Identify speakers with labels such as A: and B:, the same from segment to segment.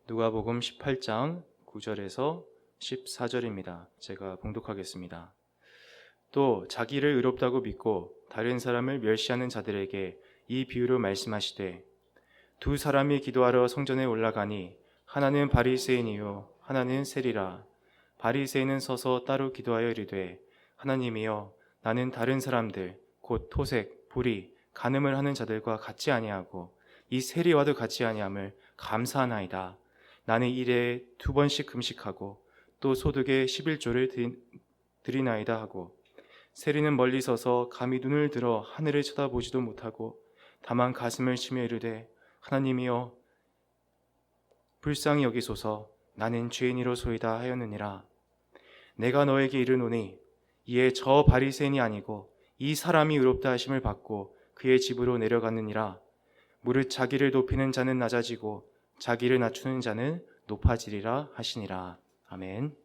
A: 누가복음 18장 9절에서 14절입니다. 제가 봉독하겠습니다. 또 자기를 의롭다고 믿고 다른 사람을 멸시하는 자들에게 이 비유로 말씀하시되, 두 사람이 기도하러 성전에 올라가니 하나는 바리새인이요 하나는 세리라. 바리새인은 서서 따로 기도하여 이르되, 하나님이여, 나는 다른 사람들 곧 토색, 불의, 간음을 하는 자들과 같이 아니하고 이 세리와도 같이 아니함을 감사하나이다. 나는 일에 2번씩 금식하고 또 소득의 11조를 드리나이다 하고, 세리는 멀리 서서 감히 눈을 들어 하늘을 쳐다보지도 못하고 다만 가슴을 치며 이르되, 하나님이여, 불쌍히 여기소서. 나는 죄인이로소이다 하였느니라. 내가 너에게 이르노니 이에 저 바리새인이 아니고 이 사람이 의롭다 하심을 받고 그의 집으로 내려갔느니라. 무릇 자기를 높이는 자는 낮아지고 자기를 낮추는 자는 높아지리라 하시니라. 아멘.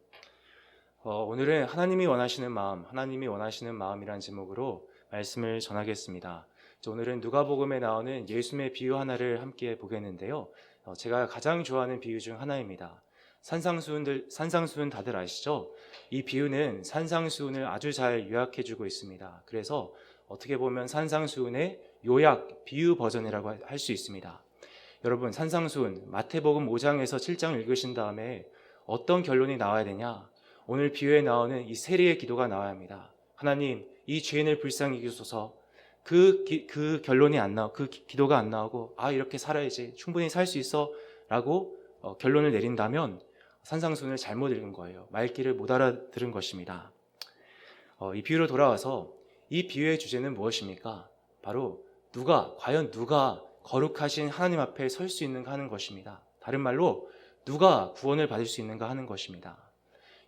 A: 오늘은 하나님이 원하시는 마음이라는 제목으로 말씀을 전하겠습니다. 오늘은 누가복음에 나오는 예수님의 비유 하나를 함께 보겠는데요. 제가 가장 좋아하는 비유 중 하나입니다. 산상수훈 다들 아시죠? 이 비유는 산상수훈을 아주 잘 요약해주고 있습니다. 그래서 어떻게 보면 산상수훈의 요약, 비유 버전이라고 할 수 있습니다. 여러분, 산상수훈 마태복음 5장에서 7장을 읽으신 다음에 어떤 결론이 나와야 되냐? 오늘 비유에 나오는 이 세리의 기도가 나와야 합니다. 하나님, 이 죄인을 불쌍히 여기소서. 그 결론이 안 나오고, 그 기도가 안 나오고, 이렇게 살아야지, 충분히 살 수 있어 라고 결론을 내린다면 산상수훈을 잘못 읽은 거예요. 말귀를 못 알아들은 것입니다. 이 비유로 돌아와서 이 비유의 주제는 무엇입니까? 바로 과연 누가 거룩하신 하나님 앞에 설 수 있는가 하는 것입니다. 다른 말로 누가 구원을 받을 수 있는가 하는 것입니다.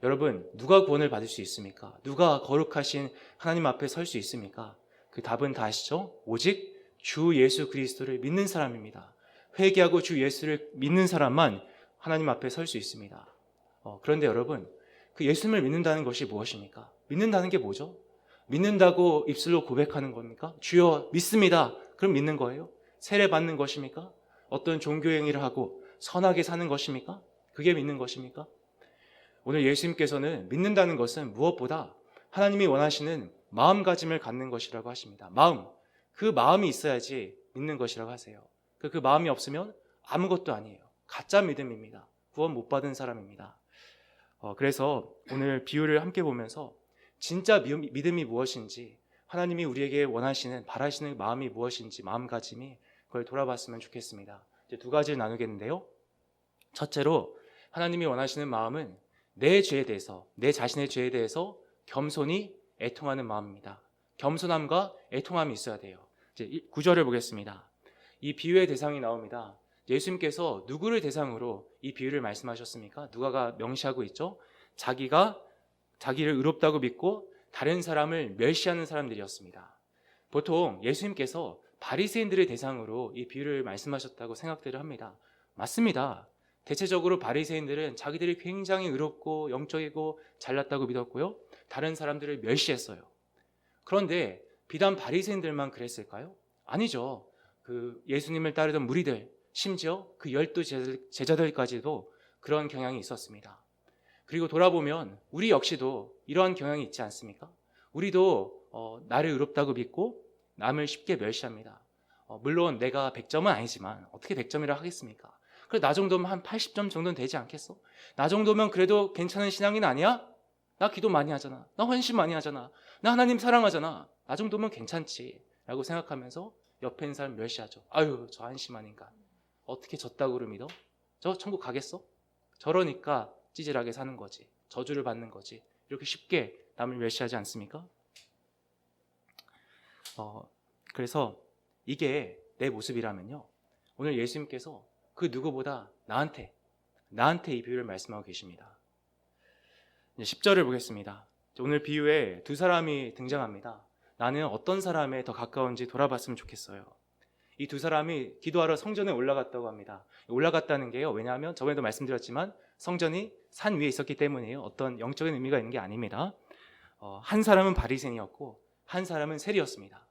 A: 여러분, 누가 구원을 받을 수 있습니까? 누가 거룩하신 하나님 앞에 설 수 있습니까? 그 답은 다 아시죠? 오직 주 예수 그리스도를 믿는 사람입니다. 회개하고 주 예수를 믿는 사람만 하나님 앞에 설 수 있습니다. 그런데 여러분, 그 예수님을 믿는다는 것이 무엇입니까? 믿는다는 게 뭐죠? 믿는다고 입술로 고백하는 겁니까? 주여 믿습니다. 그럼 믿는 거예요? 세례 받는 것입니까? 어떤 종교 행위를 하고 선하게 사는 것입니까? 그게 믿는 것입니까? 오늘 예수님께서는 믿는다는 것은 무엇보다 하나님이 원하시는 마음가짐을 갖는 것이라고 하십니다. 그 마음이 있어야지 믿는 것이라고 하세요. 그 마음이 없으면 아무것도 아니에요. 가짜 믿음입니다. 구원 못 받은 사람입니다. 그래서 오늘 비유를 함께 보면서 진짜 믿음이 무엇인지, 하나님이 우리에게 원하시는, 바라시는 마음이 무엇인지, 마음가짐이 그걸 돌아봤으면 좋겠습니다. 이제 2가지를 나누겠는데요. 첫째로 하나님이 원하시는 마음은 내 죄에 대해서, 내 자신의 죄에 대해서 겸손히 애통하는 마음입니다. 겸손함과 애통함이 있어야 돼요. 이제 9절을 보겠습니다. 이 비유의 대상이 나옵니다. 예수님께서 누구를 대상으로 이 비유를 말씀하셨습니까? 누가가 명시하고 있죠? 자기를 의롭다고 믿고 다른 사람을 멸시하는 사람들이었습니다. 보통 예수님께서 바리새인들의 대상으로 이 비유를 말씀하셨다고 생각들을 합니다. 맞습니다. 대체적으로 바리새인들은 자기들이 굉장히 의롭고 영적이고 잘났다고 믿었고요, 다른 사람들을 멸시했어요. 그런데 비단 바리새인들만 그랬을까요? 아니죠. 그 예수님을 따르던 무리들, 심지어 그 12 제자들까지도 그런 경향이 있었습니다. 그리고 돌아보면 우리 역시도 이러한 경향이 있지 않습니까? 우리도 나를 의롭다고 믿고 남을 쉽게 멸시합니다. 물론 내가 100점은 아니지만 어떻게 100점이라 하겠습니까? 그래, 나 정도면 한 80점 정도는 되지 않겠어? 나 정도면 그래도 괜찮은 신앙인 아니야? 나 기도 많이 하잖아. 나 헌신 많이 하잖아. 나 하나님 사랑하잖아. 나 정도면 괜찮지 라고 생각하면서 옆에 있는 사람 멸시하죠. 아유, 저 한심하니까 어떻게 저따구를 믿어? 저 천국 가겠어? 저러니까 찌질하게 사는 거지, 저주를 받는 거지. 이렇게 쉽게 남을 멸시하지 않습니까? 그래서 이게 내 모습이라면요, 오늘 예수님께서 그 누구보다 나한테 이 비유를 말씀하고 계십니다. 이제 10절을 보겠습니다. 오늘 비유에 2 사람이 등장합니다. 나는 어떤 사람에 더 가까운지 돌아봤으면 좋겠어요. 이 2 사람이 기도하러 성전에 올라갔다고 합니다. 올라갔다는 게요, 왜냐하면 저번에도 말씀드렸지만 성전이 산 위에 있었기 때문이에요. 어떤 영적인 의미가 있는 게 아닙니다. 한 사람은 바리새인이었고 한 사람은 세리였습니다.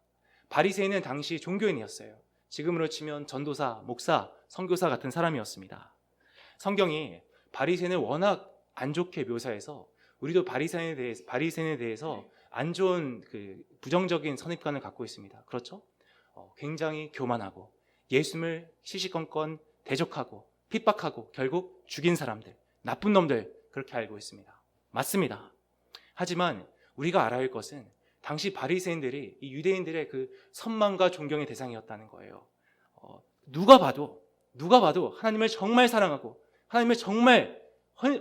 A: 바리새인은 당시 종교인이었어요. 지금으로 치면 전도사, 목사, 선교사 같은 사람이었습니다. 성경이 바리새인을 워낙 안 좋게 묘사해서 우리도 바리새인에 대해서 안 좋은 그 부정적인 선입관을 갖고 있습니다. 그렇죠? 굉장히 교만하고 예수님을 시시건건 대적하고 핍박하고 결국 죽인 사람들, 나쁜 놈들 그렇게 알고 있습니다. 맞습니다. 하지만 우리가 알아야 할 것은 당시 바리새인들이 이 유대인들의 그 선망과 존경의 대상이었다는 거예요. 누가 봐도 하나님을 정말 사랑하고 하나님을 정말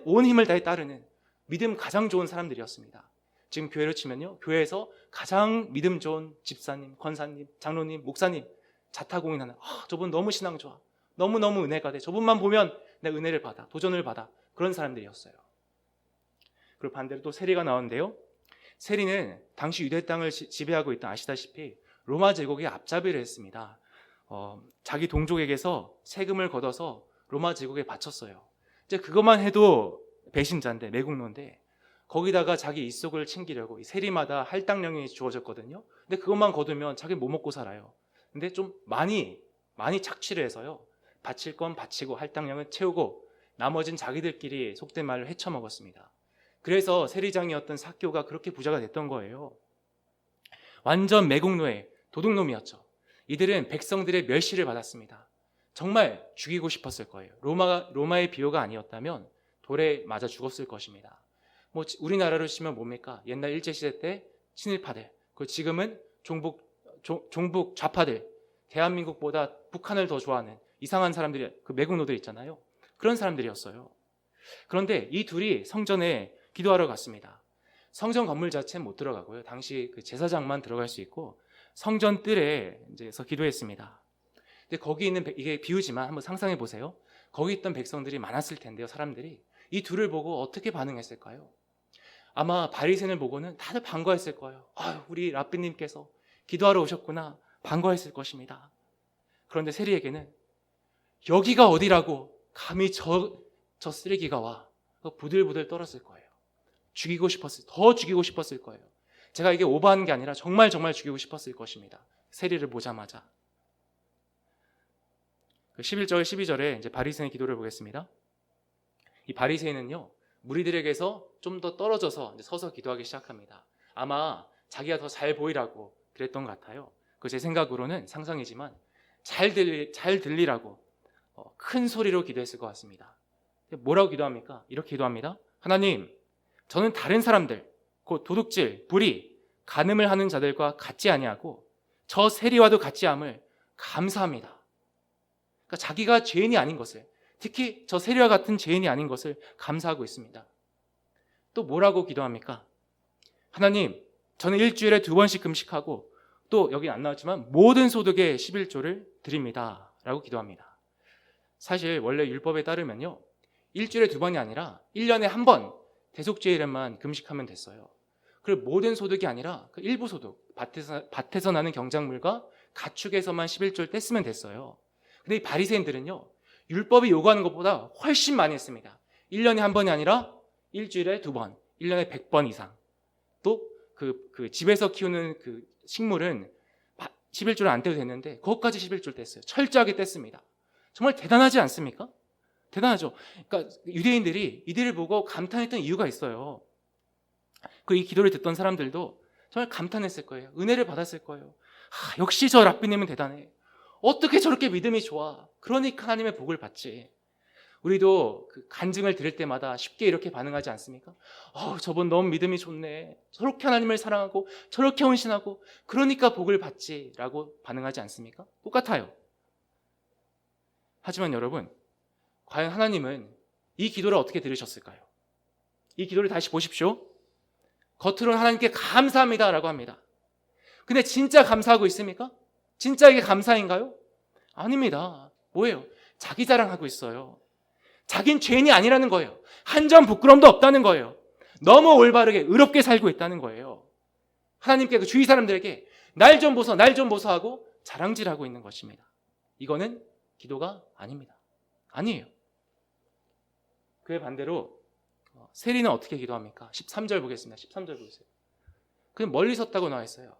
A: 온 힘을 다해 따르는 믿음 가장 좋은 사람들이었습니다. 지금 교회로 치면요, 교회에서 가장 믿음 좋은 집사님, 권사님, 장로님, 목사님 자타공인하는 저분 너무 신앙 좋아, 너무너무 은혜가 돼, 저분만 보면 내가 은혜를 받아, 도전을 받아, 그런 사람들이었어요. 그리고 반대로 또 세리가 나오는데요, 세리는 당시 유대 땅을 지배하고 있던, 아시다시피 로마 제국의 앞잡이를 했습니다. 자기 동족에게서 세금을 걷어서 로마 제국에 바쳤어요. 이제 그것만 해도 배신자인데, 매국노인데, 거기다가 자기 입속을 챙기려고 이 세리마다 할당량이 주어졌거든요. 근데 그것만 거두면 자기 뭐 먹고 살아요. 근데 좀 많이 착취를 해서요, 바칠 건 바치고 할당량을 채우고 나머진 자기들끼리 속된 말로 헤쳐먹었습니다. 그래서 세리장이었던 삭교가 그렇게 부자가 됐던 거예요. 완전 매국노의 도둑놈이었죠. 이들은 백성들의 멸시를 받았습니다. 정말 죽이고 싶었을 거예요. 로마의 비호가 아니었다면 돌에 맞아 죽었을 것입니다. 우리나라로 치면 뭡니까? 옛날 일제시대 때 친일파들, 그 지금은 종북 좌파들, 대한민국보다 북한을 더 좋아하는 이상한 사람들이, 그 매국노들 있잖아요. 그런 사람들이었어요. 그런데 이 둘이 성전에 기도하러 갔습니다. 성전 건물 자체는 못 들어가고요, 당시 그 제사장만 들어갈 수 있고 성전 뜰에서 기도했습니다. 근데 거기 있는, 이게 비유지만 한번 상상해 보세요. 거기 있던 백성들이 많았을 텐데요, 사람들이 이 둘을 보고 어떻게 반응했을까요? 아마 바리새인을 보고는 다들 반가워했을 거예요. 우리 랍비님께서 기도하러 오셨구나, 반가워했을 것입니다. 그런데 세리에게는 여기가 어디라고 감히 저 쓰레기가 와, 부들부들 떨었을 거예요. 더 죽이고 싶었을 거예요. 제가 이게 오버하는 게 아니라 정말 죽이고 싶었을 것입니다. 세리를 보자마자. 11절, 12절에 이제 바리새인의 기도를 보겠습니다. 이 바리새인은요, 무리들에게서 좀 더 떨어져서 이제 서서 기도하기 시작합니다. 아마 자기가 더 잘 보이라고 그랬던 것 같아요. 그 제 생각으로는 상상이지만 잘 들리라고 큰 소리로 기도했을 것 같습니다. 뭐라고 기도합니까? 이렇게 기도합니다. 하나님, 저는 다른 사람들, 곧 도둑질, 불의, 간음을 하는 자들과 같지 아니하고 저 세리와도 같지 함을 감사합니다. 그러니까 자기가 죄인이 아닌 것을, 특히 저 세리와 같은 죄인이 아닌 것을 감사하고 있습니다. 또 뭐라고 기도합니까? 하나님, 저는 일주일에 2번씩 금식하고 또 여기 안 나왔지만 모든 소득의 11조를 드립니다 라고 기도합니다. 사실 원래 율법에 따르면요, 일주일에 2번이 아니라 1년에 1번 대속죄일에만 금식하면 됐어요. 그리고 모든 소득이 아니라 그 일부 소득, 밭에서 나는 경작물과 가축에서만 11조를 뗐으면 됐어요. 근데 이 바리새인들은요, 율법이 요구하는 것보다 훨씬 많이 했습니다. 1년에 1번이 아니라 일주일에 2번, 1년에 100번 이상. 또 그 집에서 키우는 그 식물은 11조를 안 떼도 됐는데 그것까지 11조를 뗐어요. 철저하게 뗐습니다. 정말 대단하지 않습니까? 대단하죠. 그러니까 유대인들이 이들을 보고 감탄했던 이유가 있어요. 이 기도를 듣던 사람들도 정말 감탄했을 거예요. 은혜를 받았을 거예요. 역시 저 랍비님은 대단해. 어떻게 저렇게 믿음이 좋아. 그러니까 하나님의 복을 받지. 우리도 그 간증을 들을 때마다 쉽게 이렇게 반응하지 않습니까? 저분 너무 믿음이 좋네. 저렇게 하나님을 사랑하고 저렇게 헌신하고 그러니까 복을 받지 라고 반응하지 않습니까? 똑같아요. 하지만 여러분, 과연 하나님은 이 기도를 어떻게 들으셨을까요? 이 기도를 다시 보십시오. 겉으로는 하나님께 감사합니다 라고 합니다. 근데 진짜 감사하고 있습니까? 진짜 이게 감사인가요? 아닙니다. 뭐예요? 자기 자랑하고 있어요. 자긴 죄인이 아니라는 거예요. 한 점 부끄럼도 없다는 거예요. 너무 올바르게 의롭게 살고 있다는 거예요. 하나님께 그 주위 사람들에게 날 좀 보소 하고 자랑질하고 있는 것입니다. 이거는 기도가 아닙니다. 아니에요. 그에 반대로 세리는 어떻게 기도합니까? 13절 보겠습니다. 13절 보세요. 그냥 멀리 섰다고 나와 있어요.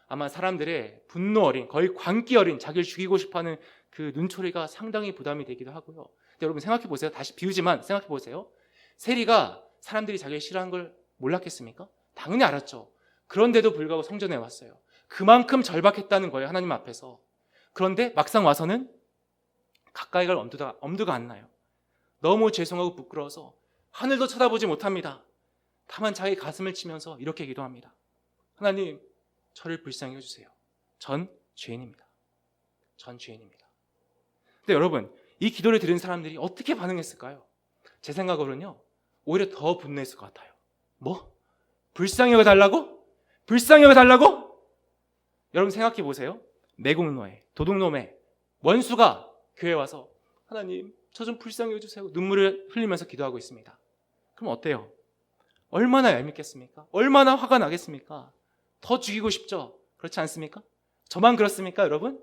A: 아마 사람들의 분노 어린, 거의 광기 어린, 자기를 죽이고 싶어하는 그 눈초리가 상당히 부담이 되기도 하고요. 여러분 생각해 보세요. 다시 비우지만 생각해 보세요. 세리가 사람들이 자기를 싫어하는 걸 몰랐겠습니까? 당연히 알았죠. 그런데도 불구하고 성전에 왔어요. 그만큼 절박했다는 거예요, 하나님 앞에서. 그런데 막상 와서는 가까이 갈 엄두가 안 나요. 너무 죄송하고 부끄러워서 하늘도 쳐다보지 못합니다. 다만 자기 가슴을 치면서 이렇게 기도합니다. 하나님, 저를 불쌍히 해주세요. 전 죄인입니다. 전 죄인입니다. 근데 여러분, 이 기도를 들은 사람들이 어떻게 반응했을까요? 제 생각으로는요, 오히려 더 분노했을 것 같아요. 뭐? 불쌍히 여겨달라고? 불쌍히 여겨달라고? 여러분 생각해 보세요. 매국노예, 도둑놈의 원수가 교회에 와서 하나님, 저 좀 불쌍히 해주세요. 눈물을 흘리면서 기도하고 있습니다. 그럼 어때요? 얼마나 얄밉겠습니까? 얼마나 화가 나겠습니까? 더 죽이고 싶죠? 그렇지 않습니까? 저만 그렇습니까, 여러분?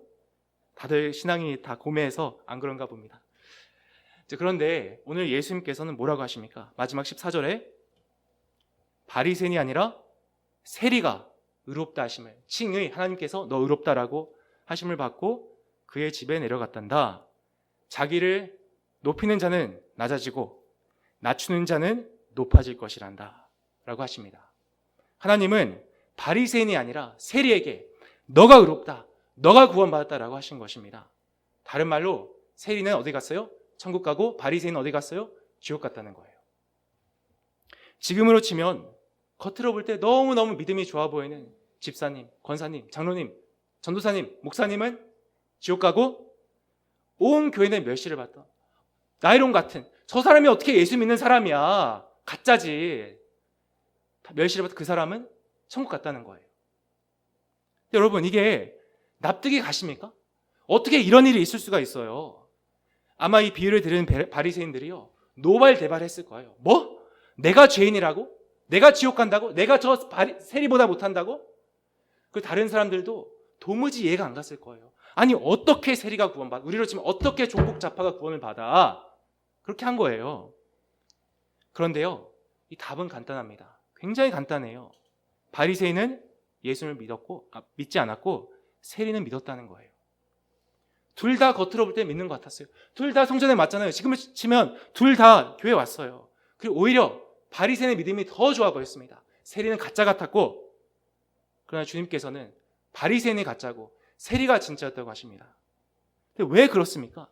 A: 다들 신앙이 다 고매해서 안 그런가 봅니다. 그런데 오늘 예수님께서는 뭐라고 하십니까? 마지막 14절에 바리새인이 아니라 세리가 의롭다 하심을, 칭의 하나님께서 너 의롭다라고 하심을 받고 그의 집에 내려갔단다. 자기를 높이는 자는 낮아지고 낮추는 자는 높아질 것이란다 라고 하십니다. 하나님은 바리새인이 아니라 세리에게 너가 의롭다, 너가 구원받았다라고 하신 것입니다. 다른 말로 세리는 어디 갔어요? 천국 가고 바리새인은 어디 갔어요? 지옥 갔다는 거예요. 지금으로 치면 겉으로 볼 때 너무너무 믿음이 좋아 보이는 집사님, 권사님, 장로님, 전도사님, 목사님은 지옥 가고 온 교회는 멸시를 받던 나이론 같은 저 사람이 어떻게 예수 믿는 사람이야, 가짜지, 멸시를 받던 그 사람은 천국 갔다는 거예요. 여러분, 이게 납득이 가십니까? 어떻게 이런 일이 있을 수가 있어요? 아마 이 비유를 들은 바리새인들이요, 노발대발했을 거예요. 뭐? 내가 죄인이라고? 내가 지옥 간다고? 내가 저 세리보다 못한다고? 그 다른 사람들도 도무지 이해가 안 갔을 거예요. 아니, 어떻게 세리가 구원받아? 우리로 치면 어떻게 종북자파가 구원을 받아? 그렇게 한 거예요. 그런데요, 이 답은 간단합니다. 굉장히 간단해요. 바리새인은 예수를 믿지 않았고 세리는 믿었다는 거예요. 둘 다 겉으로 볼 때 믿는 것 같았어요. 둘 다 성전에 왔잖아요. 지금 치면 둘 다 교회 왔어요. 그리고 오히려 바리새인의 믿음이 더 좋아 보였습니다. 세리는 가짜 같았고, 그러나 주님께서는 바리새인이 가짜고 세리가 진짜였다고 하십니다. 근데 왜 그렇습니까?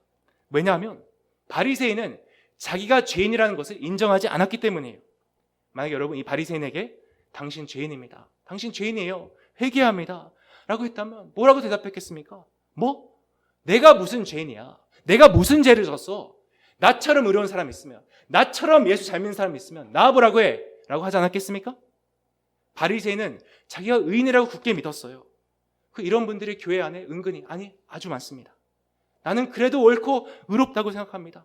A: 왜냐하면 바리새인은 자기가 죄인이라는 것을 인정하지 않았기 때문이에요. 만약에 여러분 이 바리새인에게 당신 죄인입니다, 당신 죄인이에요, 회개합니다 라고 했다면 뭐라고 대답했겠습니까? 뭐? 내가 무슨 죄인이야? 내가 무슨 죄를 졌어? 나처럼 의로운 사람 있으면, 나처럼 예수 잘 믿는 사람 있으면 나와보라고 해 라고 하지 않았겠습니까? 바리새인은 자기가 의인이라고 굳게 믿었어요. 이런 분들이 교회 안에 은근히, 아니 아주 많습니다. 나는 그래도 옳고 의롭다고 생각합니다.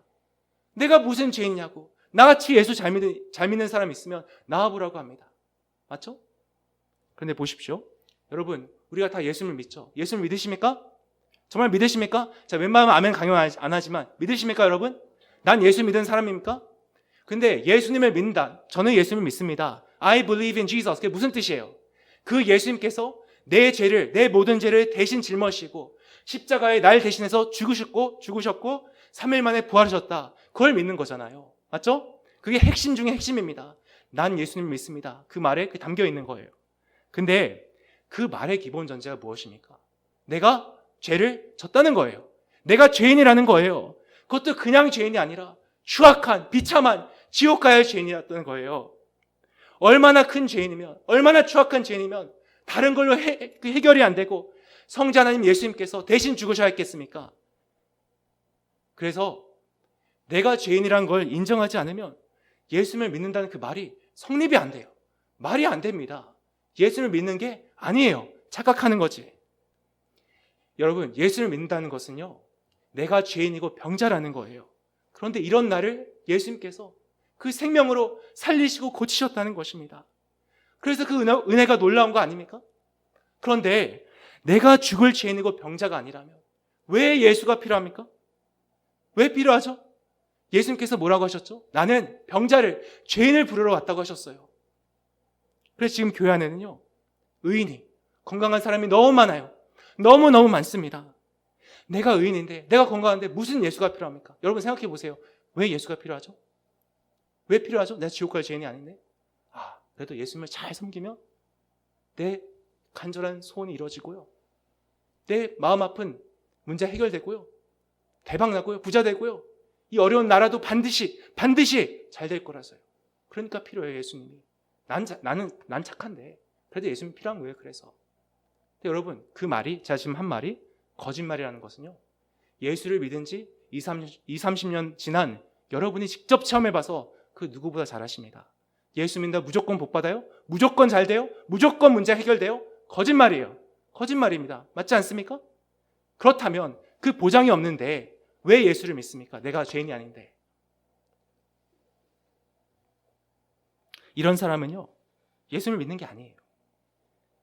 A: 내가 무슨 죄인냐고, 나같이 예수 잘 믿는 사람 있으면 나와보라고 합니다. 맞죠? 그런데 보십시오. 여러분, 우리가 다 예수를 믿죠? 예수를 믿으십니까? 정말 믿으십니까? 자, 웬만하면 아멘 강요 안 하지만 믿으십니까, 여러분? 난 예수 믿는 사람입니까? 근데 예수님을 믿는다. 저는 예수님을 믿습니다. I believe in Jesus. 그게 무슨 뜻이에요? 그 예수님께서 내 죄를, 내 모든 죄를 대신 짊어지시고 십자가에 날 대신해서 죽으셨고 3일 만에 부활하셨다. 그걸 믿는 거잖아요. 맞죠? 그게 핵심 중에 핵심입니다. 난 예수님을 믿습니다. 그 말에 담겨 있는 거예요. 근데 그 말의 기본 전제가 무엇입니까? 내가 죄를 졌다는 거예요. 내가 죄인이라는 거예요. 그것도 그냥 죄인이 아니라 추악한, 비참한 지옥 가야 할 죄인이었다는 거예요. 얼마나 큰 죄인이면, 얼마나 추악한 죄인이면 다른 걸로 해결이 안 되고 성자 하나님 예수님께서 대신 죽으셔야 했겠습니까? 그래서 내가 죄인이라는 걸 인정하지 않으면 예수님을 믿는다는 그 말이 성립이 안 돼요. 말이 안 됩니다. 예수님을 믿는 게 아니에요. 착각하는 거지. 여러분, 예수를 믿는다는 것은요, 내가 죄인이고 병자라는 거예요. 그런데 이런 나를 예수님께서 그 생명으로 살리시고 고치셨다는 것입니다. 그래서 그 은혜가 놀라운 거 아닙니까? 그런데 내가 죽을 죄인이고 병자가 아니라면 왜 예수가 필요합니까? 왜 필요하죠? 예수님께서 뭐라고 하셨죠? 나는 병자를, 죄인을 부르러 왔다고 하셨어요. 그래서 지금 교회 안에는요, 의인이, 건강한 사람이 너무 많아요. 너무너무 많습니다. 내가 의인인데, 내가 건강한데 무슨 예수가 필요합니까? 여러분 생각해 보세요. 왜 예수가 필요하죠? 왜 필요하죠? 내가 지옥 갈 죄인이 아닌데. 그래도 예수님을 잘 섬기면 내 간절한 소원이 이루어지고요, 내 마음 아픈 문제 해결되고요, 대박 나고요, 부자 되고요, 이 어려운 나라도 반드시 잘 될 거라서요. 그러니까 필요해요, 예수님이. 난 착한데 그래도 예수님이 필요한 거예요. 그래서. 근데 여러분, 그 말이, 제가 지금 한 말이 거짓말이라는 것은요, 예수를 믿은 지 30년 지난 여러분이 직접 체험해봐서 그 누구보다 잘 아십니다. 예수 믿는다 무조건 복 받아요? 무조건 잘 돼요? 무조건 문제 해결돼요? 거짓말이에요. 거짓말입니다. 맞지 않습니까? 그렇다면 그 보장이 없는데 왜 예수를 믿습니까? 내가 죄인이 아닌데. 이런 사람은요, 예수를 믿는 게 아니에요.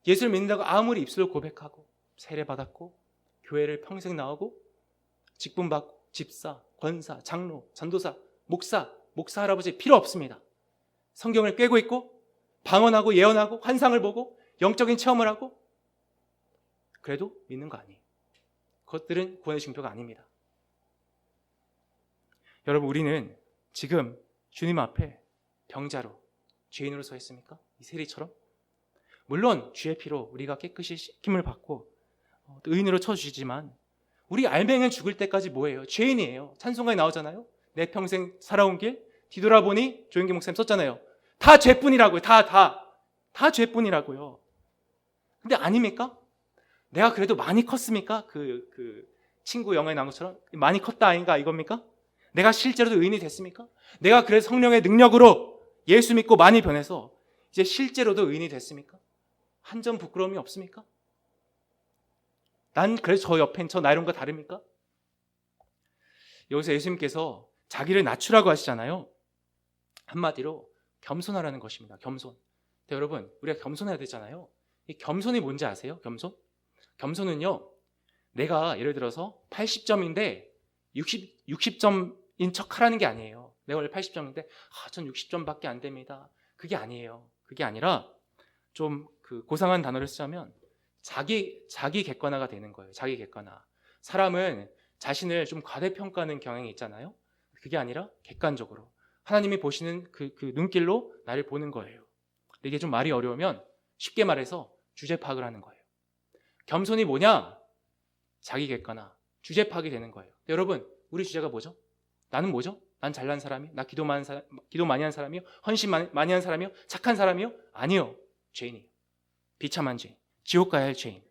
A: 예수를 믿는다고 아무리 입술로 고백하고 세례받았고 교회를 평생 나오고 직분 받고 집사, 권사, 장로, 전도사, 목사 할아버지 필요 없습니다. 성경을 꿰고 있고 방언하고 예언하고 환상을 보고 영적인 체험을 하고 그래도 믿는 거 아니에요. 그것들은 구원의 징표가 아닙니다. 여러분, 우리는 지금 주님 앞에 병자로, 죄인으로 서 있습니까? 이 세리처럼? 물론 주의 피로 우리가 깨끗이 씻김을 받고 의인으로 쳐주시지만 우리 알맹이는 죽을 때까지 뭐예요? 죄인이에요. 찬송가에 나오잖아요. 내 평생 살아온 길 뒤돌아보니, 조영기 목사님 썼잖아요. 다 죄뿐이라고요. 다 죄뿐이라고요. 근데 아닙니까? 내가 그래도 많이 컸습니까? 그 친구 영화에 나온 것처럼 많이 컸다 아닌가 이겁니까? 내가 실제로도 의인이 됐습니까? 내가 그래서 성령의 능력으로 예수 믿고 많이 변해서 이제 실제로도 의인이 됐습니까? 한 점 부끄러움이 없습니까? 난 그래서 저 옆엔 저 나이론과 다릅니까? 여기서 예수님께서 자기를 낮추라고 하시잖아요. 한마디로 겸손하라는 것입니다. 겸손. 근데 여러분, 우리가 겸손해야 되잖아요. 이 겸손이 뭔지 아세요? 겸손은요, 내가 예를 들어서 80점인데 60점인 척 하라는 게 아니에요. 내가 원래 80점인데 전 60점밖에 안 됩니다. 그게 아니에요. 그게 아니라 좀 그 고상한 단어를 쓰자면 자기 객관화가 되는 거예요. 자기 객관화. 사람은 자신을 좀 과대평가하는 경향이 있잖아요. 그게 아니라 객관적으로 하나님이 보시는 그 눈길로 나를 보는 거예요. 이게 좀 말이 어려우면 쉽게 말해서 주제 파악을 하는 거예요. 겸손이 뭐냐? 자기 객관화, 주제 파악이 되는 거예요. 여러분, 우리 주제가 뭐죠? 나는 뭐죠? 난 잘난 사람이요? 나 기도 많이 한 사람이요? 헌신 많이 한 사람이요? 착한 사람이요? 아니요. 죄인이에요. 비참한 죄인, 지옥 가야 할 죄인.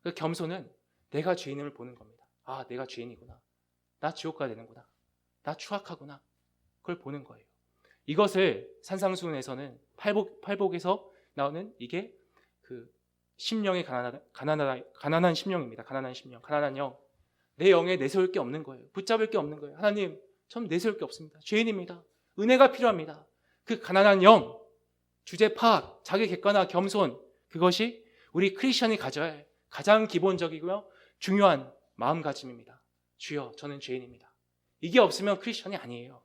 A: 그 겸손은 내가 죄인임을 보는 겁니다. 내가 죄인이구나. 나 지옥 가야 되는구나. 나 추악하구나. 그걸 보는 거예요. 이것을 산상수훈에서는 팔복에서 나오는 이게 그 심령의 가난한 심령입니다. 가난한 심령, 가난한 영. 내 영에 내세울 게 없는 거예요. 붙잡을 게 없는 거예요. 하나님, 전 내세울 게 없습니다. 죄인입니다. 은혜가 필요합니다. 그 가난한 영, 주제 파악, 자기 객관화, 겸손, 그것이 우리 크리스천이 가져야 할 가장 기본적이고요 중요한 마음가짐입니다. 주여, 저는 죄인입니다. 이게 없으면 크리스천이 아니에요.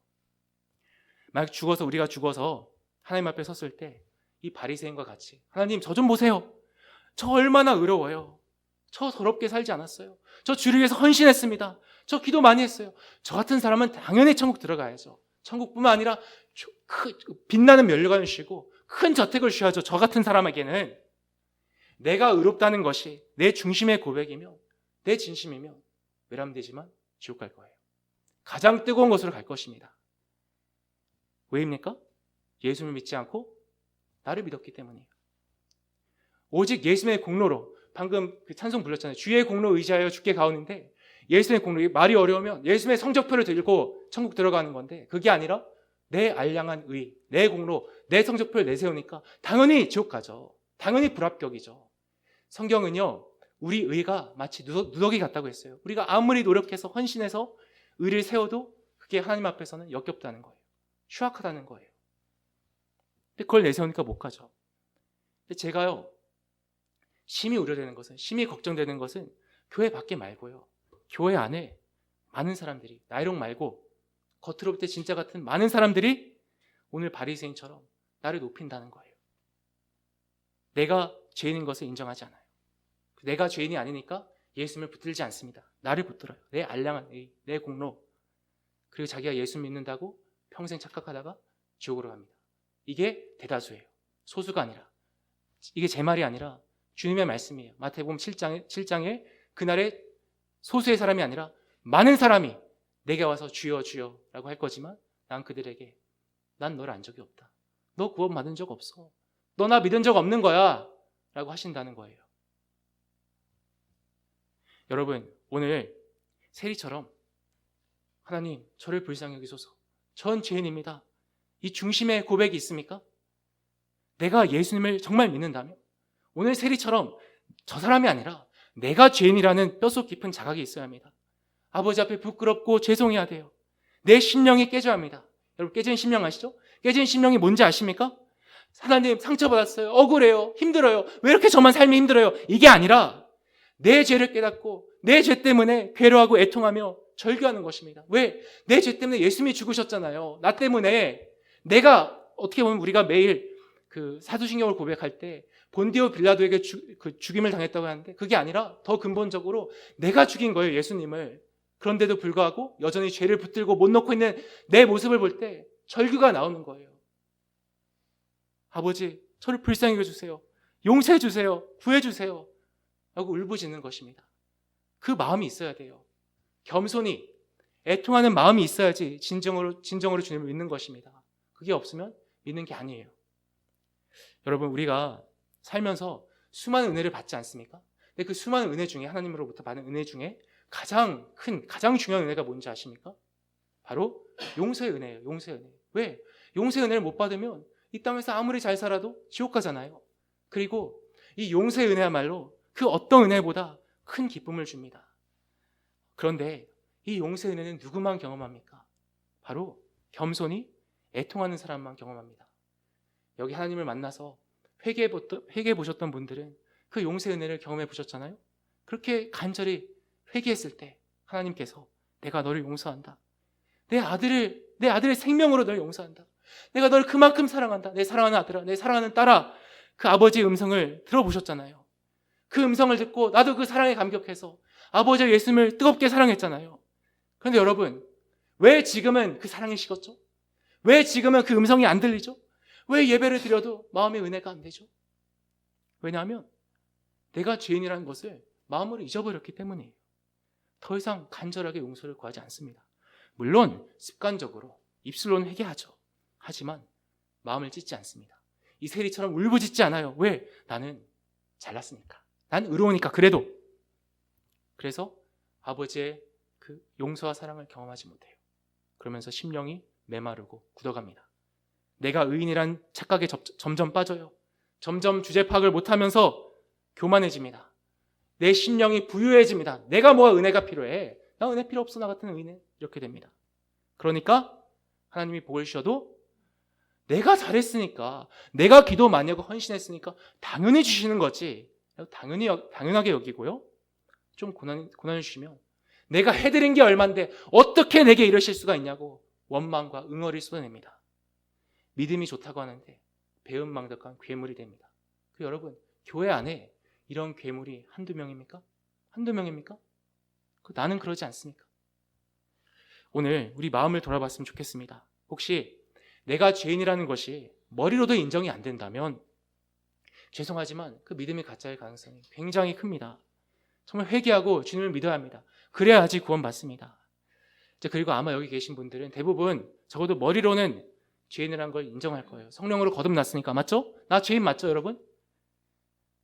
A: 만약 우리가 죽어서 하나님 앞에 섰을 때 이 바리새인과 같이, 하나님, 저 좀 보세요. 저 얼마나 의로워요. 저 더럽게 살지 않았어요. 저 주를 위해서 헌신했습니다. 저 기도 많이 했어요. 저 같은 사람은 당연히 천국 들어가야죠. 천국뿐만 아니라 빛나는 면류관을 주시고 큰 저택을 주셔야죠. 저 같은 사람에게는. 내가 의롭다는 것이 내 중심의 고백이며 내 진심이면 외람되지만 지옥 갈 거예요. 가장 뜨거운 곳으로 갈 것입니다. 왜입니까? 예수를 믿지 않고 나를 믿었기 때문이에요. 오직 예수님의 공로로, 방금 그 찬송 불렀잖아요. 주의 공로 의지하여 주께 가오는데, 예수님의 공로, 말이 어려우면 예수님의 성적표를 들고 천국 들어가는 건데, 그게 아니라 내 알량한 의, 내 공로, 내 성적표를 내세우니까 당연히 지옥 가죠. 당연히 불합격이죠. 성경은요, 우리 의가 마치 누더기 같다고 했어요. 우리가 아무리 노력해서 헌신해서 의를 세워도 그게 하나님 앞에서는 역겹다는 거예요. 추악하다는 거예요. 근데 그걸 내세우니까 못 가죠. 근데 제가요, 심히 우려되는 것은, 심히 걱정되는 것은 교회 밖에 말고요, 교회 안에 많은 사람들이, 나이롱 말고 겉으로 볼 때 진짜 같은 많은 사람들이 오늘 바리새인처럼 나를 높인다는 거예요. 내가 죄인인 것을 인정하지 않아요. 내가 죄인이 아니니까 예수님을 붙들지 않습니다. 나를 붙들어요. 내 알량한 의, 내 공로. 그리고 자기가 예수 믿는다고 평생 착각하다가 지옥으로 갑니다. 이게 대다수예요. 소수가 아니라. 이게 제 말이 아니라 주님의 말씀이에요. 마태복음 7장에 그날에 소수의 사람이 아니라 많은 사람이 내게 와서 주여 주여 라고 할 거지만 난 그들에게 난 너를 안 적이 없다. 너 구원 받은 적 없어. 너 나 믿은 적 없는 거야 라고 하신다는 거예요. 여러분, 오늘 세리처럼 하나님 저를 불쌍히 여기소서. 전 죄인입니다. 이 중심의 고백이 있습니까? 내가 예수님을 정말 믿는다면 오늘 세리처럼 저 사람이 아니라 내가 죄인이라는 뼛속 깊은 자각이 있어야 합니다. 아버지 앞에 부끄럽고 죄송해야 돼요. 내 심령이 깨져야 합니다. 여러분, 깨진 심령 아시죠? 깨진 심령이 뭔지 아십니까? 하나님 상처받았어요. 억울해요. 힘들어요. 왜 이렇게 저만 삶이 힘들어요? 이게 아니라 내 죄를 깨닫고 내 죄 때문에 괴로워하고 애통하며 절규하는 것입니다. 왜? 내 죄 때문에 예수님이 죽으셨잖아요. 나 때문에 내가 어떻게 보면 우리가 매일 그 사도신경을 고백할 때 본디오 빌라도에게 죽임을 당했다고 하는데 그게 아니라 더 근본적으로 내가 죽인 거예요, 예수님을. 그런데도 불구하고 여전히 죄를 붙들고 못 놓고 있는 내 모습을 볼 때 절규가 나오는 거예요. 아버지, 저를 불쌍히 여겨주세요. 용서해 주세요. 구해 주세요. 라고 울부짖는 것입니다. 그 마음이 있어야 돼요. 겸손히 애통하는 마음이 있어야지 진정으로 주님을 믿는 것입니다. 그게 없으면 믿는 게 아니에요. 여러분, 우리가 살면서 수많은 은혜를 받지 않습니까? 근데 그 수많은 은혜 중에, 하나님으로부터 받은 은혜 중에 가장 중요한 은혜가 뭔지 아십니까? 바로 용서의 은혜예요. 용서의 은혜. 왜? 용서의 은혜를 못 받으면 이 땅에서 아무리 잘 살아도 지옥 가잖아요. 그리고 이 용서의 은혜야말로 그 어떤 은혜보다 큰 기쁨을 줍니다. 그런데 이 용서의 은혜는 누구만 경험합니까? 바로 겸손히 애통하는 사람만 경험합니다. 여기 하나님을 만나서 회개해 보셨던 분들은 그 용서의 은혜를 경험해 보셨잖아요. 그렇게 간절히 회개했을 때 하나님께서 내가 너를 용서한다. 내 아들의 생명으로 너를 용서한다. 내가 너를 그만큼 사랑한다. 내 사랑하는 아들아, 내 사랑하는 딸아. 그 아버지의 음성을 들어보셨잖아요. 그 음성을 듣고 나도 그 사랑에 감격해서 아버지와 예수님을 뜨겁게 사랑했잖아요. 그런데 여러분, 왜 지금은 그 사랑이 식었죠? 왜 지금은 그 음성이 안 들리죠? 왜 예배를 드려도 마음의 은혜가 안 되죠? 왜냐하면 내가 죄인이라는 것을 마음으로 잊어버렸기 때문이에요. 더 이상 간절하게 용서를 구하지 않습니다. 물론 습관적으로 입술로는 회개하죠. 하지만 마음을 찢지 않습니다. 이 세리처럼 울부짖지 않아요. 왜? 나는 잘났으니까. 난 의로우니까 그래도. 그래서 아버지의 그 용서와 사랑을 경험하지 못해요. 그러면서 심령이 메마르고 굳어갑니다. 내가 의인이란 착각에 점점 빠져요. 점점 주제 파악을 못하면서 교만해집니다. 내 심령이 부유해집니다. 내가 뭐가 은혜가 필요해? 나 은혜 필요 없어, 나 같은 의인은. 이렇게 됩니다. 그러니까 하나님이 복을 주셔도 내가 잘했으니까, 내가 기도 많이 하고 헌신했으니까 당연히 주시는 거지. 당연하게 여기고요. 좀 고난을 주시면 내가 해드린 게 얼만데 어떻게 내게 이러실 수가 있냐고 원망과 응어리를 쏟아냅니다. 믿음이 좋다고 하는데 배은망덕한 괴물이 됩니다. 여러분, 교회 안에 이런 괴물이 한두 명입니까? 한두 명입니까? 나는 그러지 않습니까? 오늘 우리 마음을 돌아봤으면 좋겠습니다. 혹시 내가 죄인이라는 것이 머리로도 인정이 안 된다면 죄송하지만 그 믿음이 가짜일 가능성이 굉장히 큽니다. 정말 회개하고 주님을 믿어야 합니다. 그래야지 구원받습니다. 그리고 아마 여기 계신 분들은 대부분 적어도 머리로는 죄인이라는 걸 인정할 거예요. 성령으로 거듭났으니까. 맞죠? 나 죄인 맞죠, 여러분?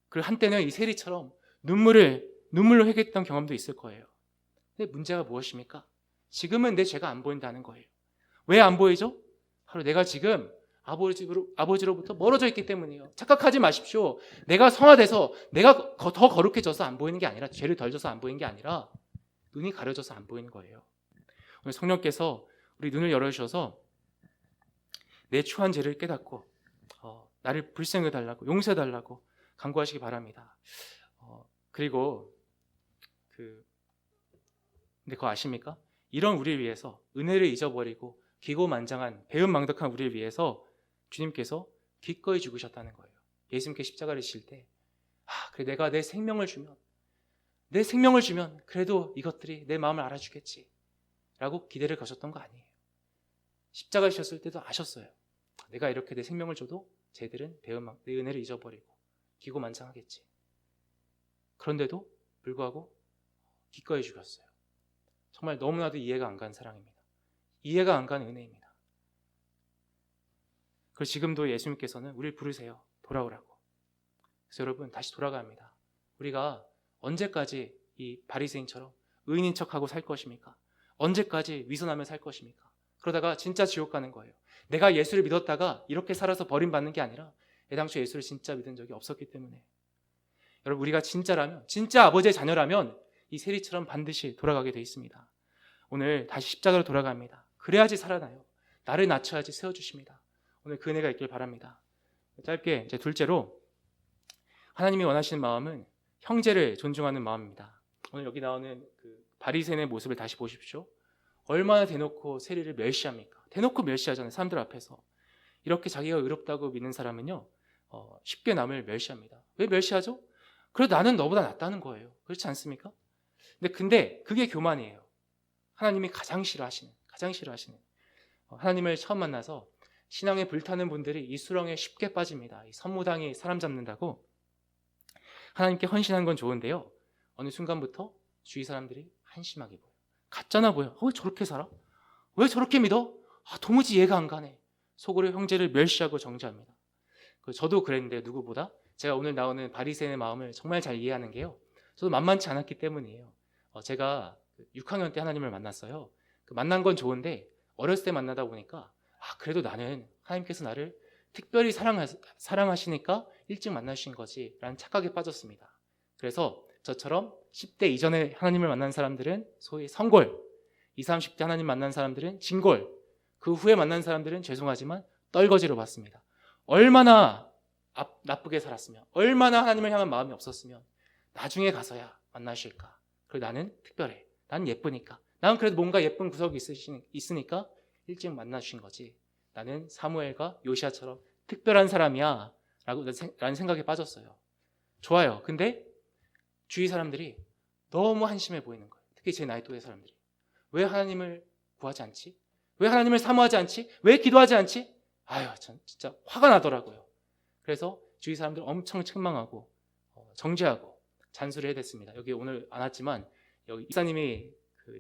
A: 그리고 한때는 이 세리처럼 눈물로 회개했던 경험도 있을 거예요. 근데 문제가 무엇입니까? 지금은 내 죄가 안 보인다는 거예요. 왜 안 보이죠? 바로 내가 지금 아버지로부터 멀어져 있기 때문이에요. 착각하지 마십시오. 내가 성화돼서 내가 더 거룩해져서 안 보이는 게 아니라, 죄를 덜 져서 안 보이는 게 아니라 눈이 가려져서 안 보이는 거예요. 오늘 성령께서 우리 눈을 열어주셔서 내 추한 죄를 깨닫고 나를 불쌍히 달라고, 용서해 달라고 간구하시기 바랍니다. 그리고 근데 그거 아십니까? 이런 우리를 위해서, 은혜를 잊어버리고 기고만장한 배은망덕한 우리를 위해서 주님께서 기꺼이 죽으셨다는 거예요. 예수님께 십자가를 지실 때 그래, 내가 내 생명을 주면 그래도 이것들이 내 마음을 알아주겠지. 라고 기대를 거셨던 거 아니에요. 십자가 지셨을 때도 아셨어요. 내가 이렇게 내 생명을 줘도 쟤들은 내 은혜를 잊어버리고 기고만장하겠지. 그런데도 불구하고 기꺼이 죽였어요. 정말 너무나도 이해가 안 가는 사랑입니다. 이해가 안 가는 은혜입니다. 그리고 지금도 예수님께서는 우리를 부르세요. 돌아오라고. 그래서 여러분 다시 돌아가야 합니다. 우리가 언제까지 이 바리새인처럼 의인인 척하고 살 것입니까? 언제까지 위선하며 살 것입니까? 그러다가 진짜 지옥 가는 거예요. 내가 예수를 믿었다가 이렇게 살아서 버림받는 게 아니라 애당초 예수를 진짜 믿은 적이 없었기 때문에. 여러분 우리가 진짜라면, 진짜 아버지의 자녀라면 이 세리처럼 반드시 돌아가게 돼 있습니다. 오늘 다시 십자가로 돌아갑니다. 그래야지 살아나요. 나를 낮춰야지 세워주십니다. 오늘 그 은혜가 있길 바랍니다. 짧게 이제 둘째로, 하나님이 원하시는 마음은 형제를 존중하는 마음입니다. 오늘 여기 나오는 그 바리새인의 모습을 다시 보십시오. 얼마나 대놓고 세리를 멸시합니까? 대놓고 멸시하잖아요. 사람들 앞에서. 이렇게 자기가 의롭다고 믿는 사람은요, 쉽게 남을 멸시합니다. 왜 멸시하죠? 그래도 나는 너보다 낫다는 거예요. 그렇지 않습니까? 근데 그게 교만이에요. 하나님이 가장 싫어하시는 하나님을 처음 만나서 신앙에 불타는 분들이 이 수렁에 쉽게 빠집니다. 이 선무당이 사람 잡는다고 하나님께 헌신한 건 좋은데요, 어느 순간부터 주위 사람들이 한심하게 보여. 같잖아 보여. 왜 저렇게 살아? 왜 저렇게 믿어? 도무지 이해가 안 가네. 속으로 형제를 멸시하고 정죄합니다. 저도 그랬는데 누구보다 제가 오늘 나오는 바리새인의 마음을 정말 잘 이해하는 게요, 저도 만만치 않았기 때문이에요. 제가 6학년 때 하나님을 만났어요. 만난 건 좋은데 어렸을 때 만나다 보니까 그래도 나는 하나님께서 나를 특별히 사랑하시니까 일찍 만나신 거지 라는 착각에 빠졌습니다. 그래서 저처럼 10대 이전에 하나님을 만난 사람들은 소위 성골, 20, 30대 하나님 만난 사람들은 진골, 그 후에 만난 사람들은 죄송하지만 떨거지로 봤습니다. 얼마나 나쁘게 살았으면, 얼마나 하나님을 향한 마음이 없었으면 나중에 가서야 만나실까. 그리고 나는 특별해. 난 예쁘니까. 나는 그래도 뭔가 예쁜 구석이 있으니까 일찍 만나주신 거지. 나는 사무엘과 요시아처럼 특별한 사람이야 라는 생각에 빠졌어요. 좋아요. 근데 주위 사람들이 너무 한심해 보이는 거예요. 특히 제 나이 또래 사람들이. 왜 하나님을 구하지 않지? 왜 하나님을 사모하지 않지? 왜 기도하지 않지? 전 진짜 화가 나더라고요. 그래서 주위 사람들 엄청 책망하고 정죄하고 잔소리 해댔습니다. 여기 오늘 안 왔지만 여기 이사님이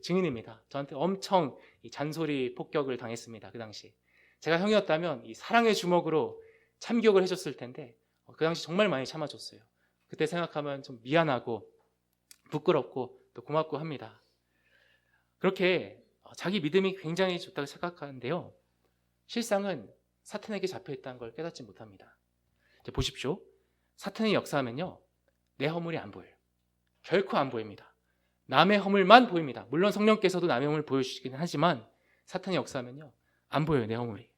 A: 증인입니다. 저한테 엄청 이 잔소리 폭격을 당했습니다. 그 당시 제가 형이었다면 이 사랑의 주먹으로 참교육을 해줬을 텐데 그 당시 정말 많이 참아줬어요. 그때 생각하면 좀 미안하고 부끄럽고 또 고맙고 합니다. 그렇게 자기 믿음이 굉장히 좋다고 생각하는데요, 실상은 사탄에게 잡혀있다는 걸 깨닫지 못합니다. 이제 보십시오. 사탄이 역사하면요, 내 허물이 안 보여요. 결코 안 보입니다. 남의 허물만 보입니다. 물론 성령께서도 남의 허물을 보여주시긴 하지만 사탄이 역사하면요, 안 보여요. 내 허물이.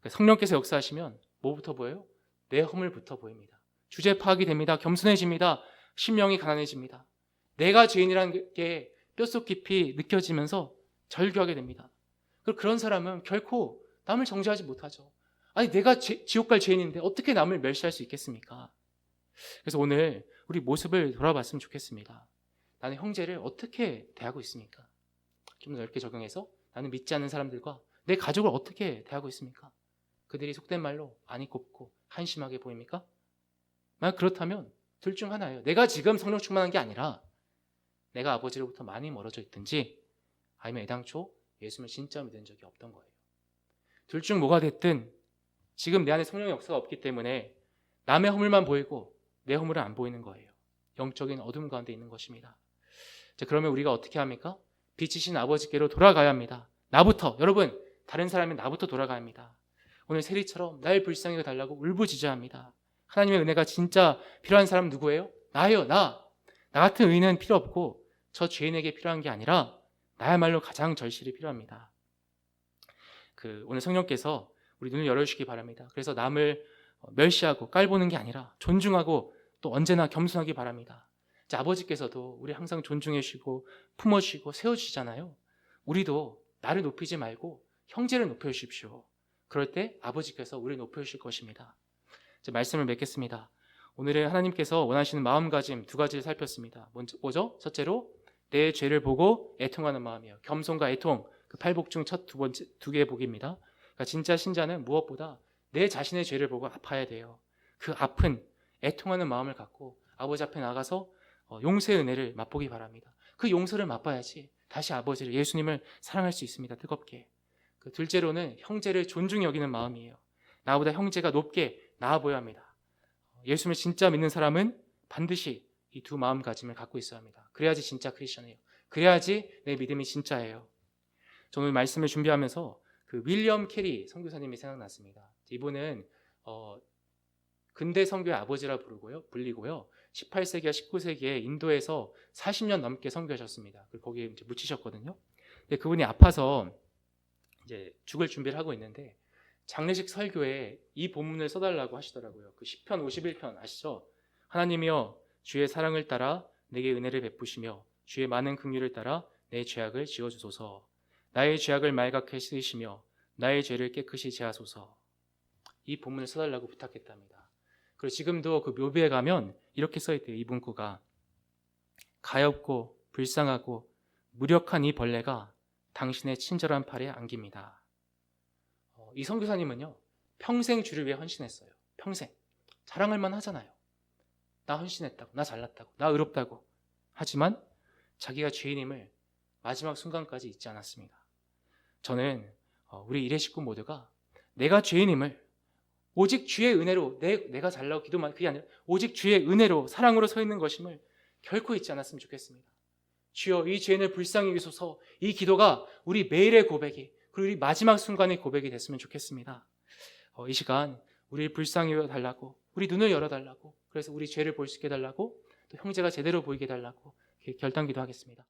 A: 성령께서 역사하시면 뭐부터 보여요? 내 허물부터 보입니다. 주제 파악이 됩니다. 겸손해집니다. 심령이 가난해집니다. 내가 죄인이라는 게 뼛속 깊이 느껴지면서 절규하게 됩니다. 그런 사람은 결코 남을 정죄하지 못하죠. 내가 지옥 갈 죄인인데 어떻게 남을 멸시할 수 있겠습니까? 그래서 오늘 우리 모습을 돌아봤으면 좋겠습니다. 나는 형제를 어떻게 대하고 있습니까? 좀 넓게 적용해서 나는 믿지 않는 사람들과 내 가족을 어떻게 대하고 있습니까? 그들이 속된 말로 안이 곱고 한심하게 보입니까? 만약 그렇다면 둘 중 하나예요. 내가 지금 성령 충만한 게 아니라 내가 아버지로부터 많이 멀어져 있든지, 아니면 애당초 예수님을 진짜 믿은 적이 없던 거예요. 둘 중 뭐가 됐든 지금 내 안에 성령의 역사가 없기 때문에 남의 허물만 보이고 내 허물은 안 보이는 거예요. 영적인 어둠 가운데 있는 것입니다. 그러면 우리가 어떻게 합니까? 빛이신 아버지께로 돌아가야 합니다. 나부터, 여러분, 다른 사람이 나부터 돌아가야 합니다. 오늘 세리처럼 날 불쌍히 달라고 울부짖어합니다. 하나님의 은혜가 진짜 필요한 사람 누구예요? 나예요. 나 같은 의인은 필요 없고 저 죄인에게 필요한 게 아니라 나야말로 가장 절실히 필요합니다. 오늘 성령께서 우리 눈을 열어주시기 바랍니다. 그래서 남을 멸시하고 깔보는 게 아니라 존중하고 또 언제나 겸손하기 바랍니다. 아버지께서도 우리 항상 존중해 주시고 품어주시고 세워주시잖아요. 우리도 나를 높이지 말고 형제를 높여주십시오. 그럴 때 아버지께서 우리를 높여주실 것입니다. 말씀을 맺겠습니다. 오늘은 하나님께서 원하시는 마음가짐 두 가지를 살폈습니다. 뭐죠? 첫째로 내 죄를 보고 애통하는 마음이에요. 겸손과 애통, 그 팔복 중 첫 두 개의 복입니다. 그러니까 진짜 신자는 무엇보다 내 자신의 죄를 보고 아파야 돼요. 그 아픈 애통하는 마음을 갖고 아버지 앞에 나가서 용서의 은혜를 맛보기 바랍니다. 그 용서를 맛봐야지 다시 아버지를, 예수님을 사랑할 수 있습니다. 뜨겁게. 그 둘째로는 형제를 존중히 여기는 마음이에요. 나보다 형제가 높게 나아 보여야 합니다. 예수님을 진짜 믿는 사람은 반드시 이 두 마음가짐을 갖고 있어야 합니다. 그래야지 진짜 크리스천이에요. 그래야지 내 믿음이 진짜예요. 저는 말씀을 준비하면서 그 윌리엄 캐리 선교사님이 생각났습니다. 이분은 근대 선교의 아버지라 불리고요. 18세기와 19세기에 인도에서 40년 넘게 선교하셨습니다. 그리고 거기에 이제 묻히셨거든요. 근데 그분이 아파서 이제 죽을 준비를 하고 있는데 장례식 설교에 이 본문을 써달라고 하시더라고요. 그 시편 51편 아시죠? 하나님이여 주의 사랑을 따라 내게 은혜를 베푸시며 주의 많은 긍휼을 따라 내 죄악을 지워주소서. 나의 죄악을 말갛게 씻으시며 나의 죄를 깨끗이 제하소서. 이 본문을 써달라고 부탁했답니다. 그리고 지금도 그 묘비에 가면 이렇게 써있대요. 이 문구가 가엾고 불쌍하고 무력한 이 벌레가 당신의 친절한 팔에 안깁니다. 이 선교사님은요 평생 주를 위해 헌신했어요. 평생. 자랑할 만 하잖아요. 나 헌신했다고, 나 잘났다고, 나 의롭다고. 하지만 자기가 죄인임을 마지막 순간까지 잊지 않았습니다. 저는 우리 일회 식구 모두가 내가 죄인임을 오직 주의 은혜로, 내가 잘나고 기도만, 그게 아니라 오직 주의 은혜로, 사랑으로 서 있는 것임을 결코 잊지 않았으면 좋겠습니다. 주여 이 죄인을 불쌍히 여기소서. 이 기도가 우리 매일의 고백이, 그리고 우리 마지막 순간의 고백이 됐으면 좋겠습니다. 이 시간 우리를 불쌍히 여겨달라고, 우리 눈을 열어달라고, 그래서 우리 죄를 볼 수 있게 해달라고, 또 형제가 제대로 보이게 해달라고 결단기도 하겠습니다.